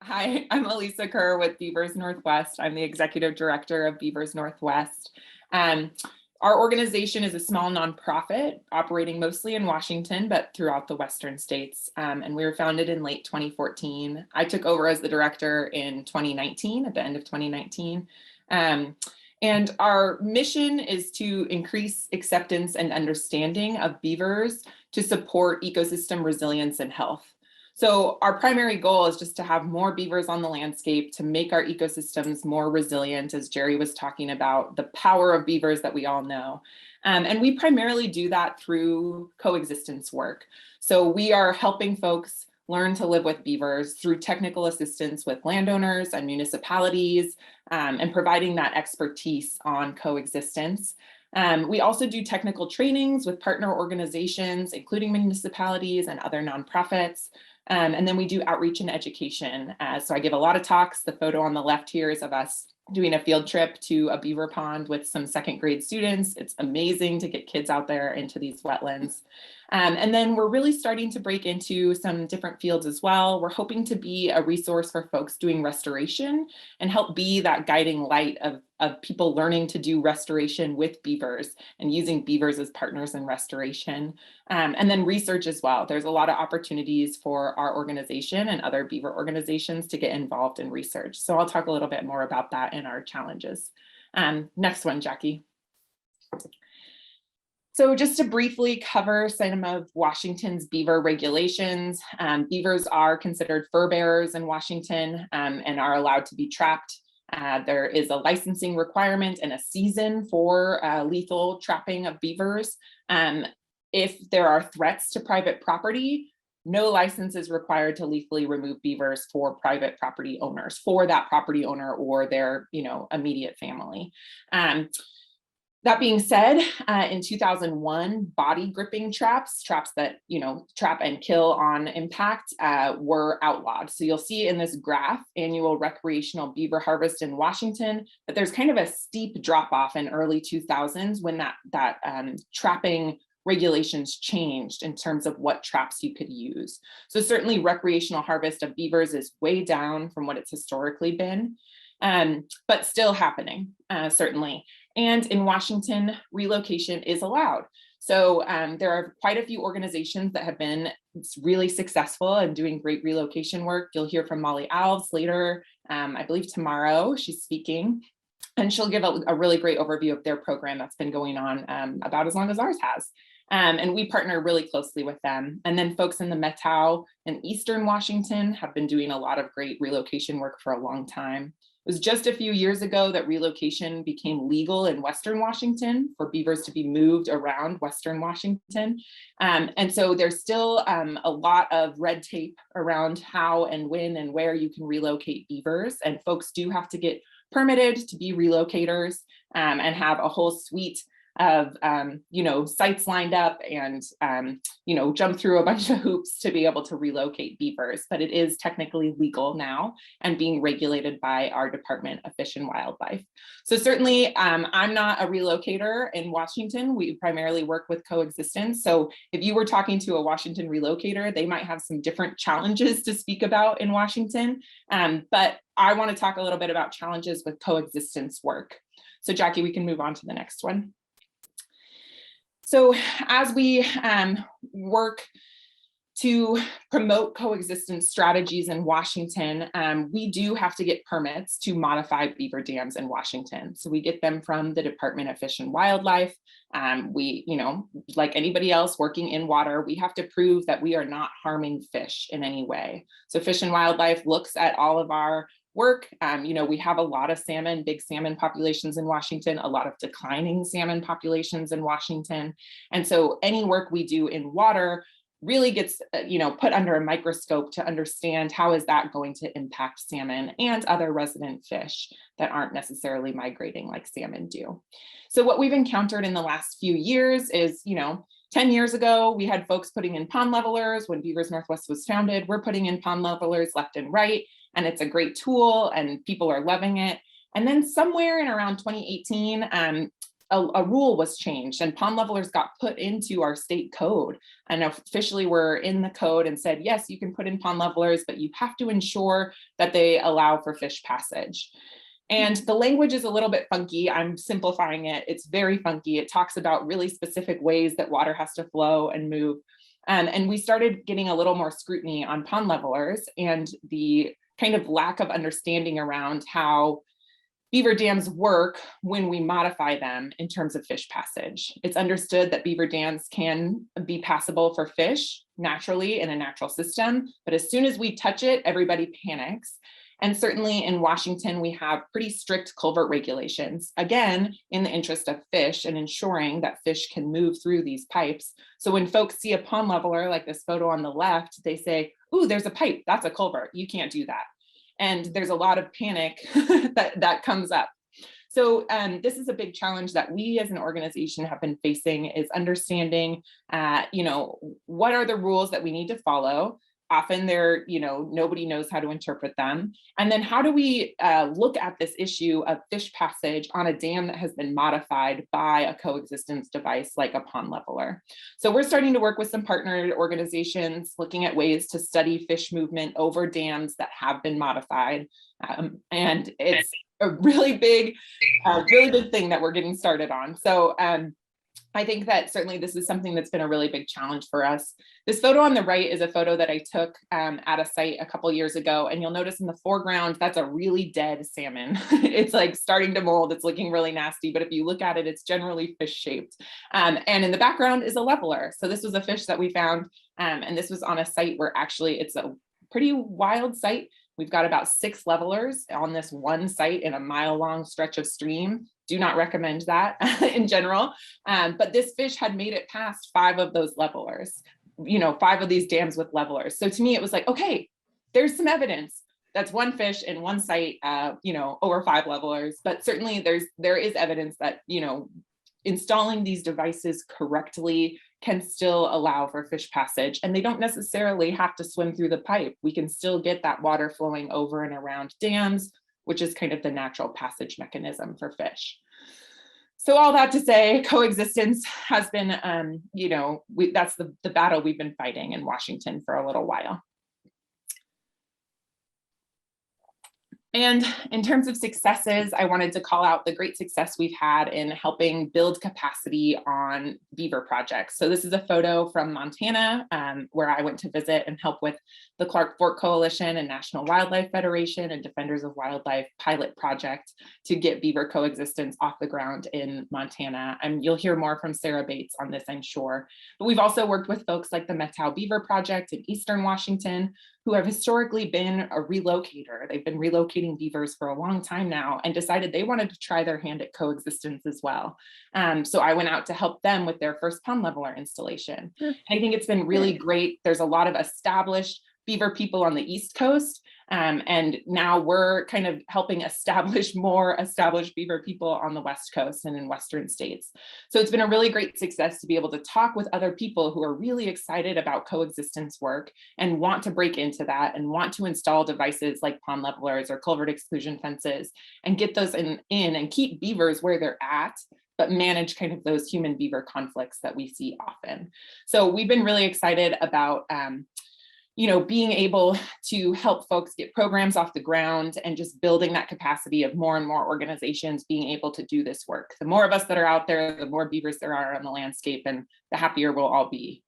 Hi, I'm Elyssa Kerr with Beavers Northwest. I'm the executive director of Beavers Northwest. Um, our organization is a small nonprofit operating mostly in Washington, but throughout the Western states. And we were founded in late 2014. I took over as the director in 2019, at the end of 2019. And our mission is to increase acceptance and understanding of beavers to support ecosystem resilience and health. So our primary goal is just to have more beavers on the landscape to make our ecosystems more resilient, as Jerry was talking about, the power of beavers that we all know. And we primarily do that through coexistence work. So we are helping folks learn to live with beavers through technical assistance with landowners and municipalities, and providing that expertise on coexistence. We also do technical trainings with partner organizations, including municipalities and other nonprofits. And then we do outreach and education. So I give a lot of talks. The photo on the left here is of us doing a field trip to a beaver pond with some second grade students. It's amazing to get kids out there into these wetlands. And then we're really starting to break into some different fields as well. We're hoping to be a resource for folks doing restoration and help be that guiding light of people learning to do restoration with beavers and using beavers as partners in restoration. And then research as well. There's a lot of opportunities for our organization and other beaver organizations to get involved in research. So I'll talk a little bit more about that in our challenges. Next one, Jackie. So just to briefly cover some of Washington's beaver regulations, beavers are considered fur bearers in Washington and are allowed to be trapped. There is a licensing requirement and a season for lethal trapping of beavers. If there are threats to private property, no license is required to lethally remove beavers for private property owners, for that property owner or their immediate family. That being said, in 2001, body gripping traps that, trap and kill on impact were outlawed. So you'll see in this graph, annual recreational beaver harvest in Washington, that there's kind of a steep drop off in early 2000s when that trapping regulations changed in terms of what traps you could use. So certainly recreational harvest of beavers is way down from what it's historically been, but still happening, certainly. And in Washington, relocation is allowed. So there are quite a few organizations that have been really successful in doing great relocation work. You'll hear from Molly Alves later, I believe tomorrow, she's speaking. And she'll give a really great overview of their program that's been going on about as long as ours has. And we partner really closely with them. And then folks in the Methow and Eastern Washington have been doing a lot of great relocation work for a long time. It was just a few years ago that relocation became legal in Western Washington for beavers to be moved around Western Washington. And so there's still a lot of red tape around how and when and where you can relocate beavers. And folks do have to get permitted to be relocators and have a whole suite of sites lined up and jump through a bunch of hoops to be able to relocate beavers. But it is technically legal now and being regulated by our Department of Fish and Wildlife. So certainly I'm not a relocator in Washington. We primarily work with coexistence. So if you were talking to a Washington relocator, they might have some different challenges to speak about in Washington. But I want to talk a little bit about challenges with coexistence work. So Jackie, we can move on to the next one. So as we work to promote coexistence strategies in Washington, we do have to get permits to modify beaver dams in Washington. So we get them from the Department of Fish and Wildlife. We, like anybody else working in water, we have to prove that we are not harming fish in any way. So Fish and Wildlife looks at all of our work. We have a lot of salmon, big salmon populations in Washington, a lot of declining salmon populations in Washington. And so any work we do in water really gets, put under a microscope to understand how is that going to impact salmon and other resident fish that aren't necessarily migrating like salmon do. So what we've encountered in the last few years is, 10 years ago, we had folks putting in pond levelers. When Beavers Northwest was founded, we're putting in pond levelers left and right, and it's a great tool and people are loving it. And then somewhere in around 2018, a rule was changed and pond levelers got put into our state code, and officially were in the code and said, yes, you can put in pond levelers, but you have to ensure that they allow for fish passage. And the language is a little bit funky. I'm simplifying it. It's very funky. It talks about really specific ways that water has to flow and move. And we started getting a little more scrutiny on pond levelers and the kind of lack of understanding around how beaver dams work when we modify them in terms of fish passage. It's understood that beaver dams can be passable for fish naturally in a natural system, but as soon as we touch it, everybody panics. And certainly in Washington, we have pretty strict culvert regulations, again, in the interest of fish and ensuring that fish can move through these pipes. So when folks see a pond leveler, like this photo on the left, they say, ooh, there's a pipe, that's a culvert, you can't do that. And there's a lot of panic that comes up. So this is a big challenge that we as an organization have been facing, is understanding, what are the rules that we need to follow? Often they're, nobody knows how to interpret them. And then how do we look at this issue of fish passage on a dam that has been modified by a coexistence device like a pond leveler? So we're starting to work with some partner organizations, looking at ways to study fish movement over dams that have been modified. And it's a really big thing that we're getting started on. So I think that certainly this is something that's been a really big challenge for us. This photo on the right is a photo that I took at a site a couple years ago, and you'll notice in the foreground, that's a really dead salmon. It's like starting to mold, it's looking really nasty, but if you look at it, it's generally fish shaped. And in the background is a leveler. So this was a fish that we found, and this was on a site where actually it's a pretty wild site. We've got about 6 levelers on this one site in a mile-long stretch of stream. Do not recommend that in general. But this fish had made it past 5 of those levelers, 5 of these dams with levelers. So to me, it was like, okay, there's some evidence. That's one fish in one site, over 5 levelers. But certainly there is evidence that, installing these devices correctly can still allow for fish passage, and they don't necessarily have to swim through the pipe. We can still get that water flowing over and around dams, which is kind of the natural passage mechanism for fish. So all that to say, coexistence has been, that's the battle we've been fighting in Washington for a little while. And in terms of successes, I wanted to call out the great success we've had in helping build capacity on beaver projects. So this is a photo from Montana, where I went to visit and help with the Clark Fork Coalition and National Wildlife Federation and Defenders of Wildlife pilot project to get beaver coexistence off the ground in Montana. And you'll hear more from Sarah Bates on this, I'm sure. But we've also worked with folks like the Methow Beaver Project in Eastern Washington, who have historically been a relocator. They've been relocating beavers for a long time now and decided they wanted to try their hand at coexistence as well. So I went out to help them with their first pond leveler installation. I think it's been really great. There's a lot of established beaver people on the East Coast, and now we're kind of helping establish more established beaver people on the West Coast and in Western states. So it's been a really great success to be able to talk with other people who are really excited about coexistence work and want to break into that and want to install devices like pond levelers or culvert exclusion fences and get those in and keep beavers where they're at, but manage kind of those human beaver conflicts that we see often. So we've been really excited about being able to help folks get programs off the ground and just building that capacity of more and more organizations being able to do this work. The more of us that are out there, the more beavers there are on the landscape, and the happier we'll all be.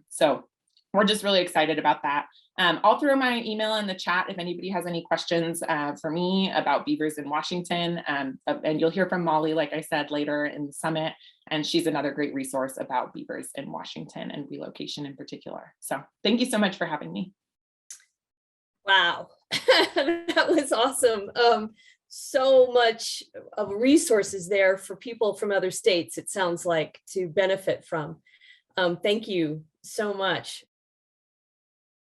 So we're just really excited about that. I'll throw my email in the chat if anybody has any questions for me about beavers in Washington. And you'll hear from Molly, like I said, later in the summit. And she's another great resource about beavers in Washington and relocation in particular. So thank you so much for having me. Wow, that was awesome. So much of resources there for people from other states, it sounds like, to benefit from. Thank you so much.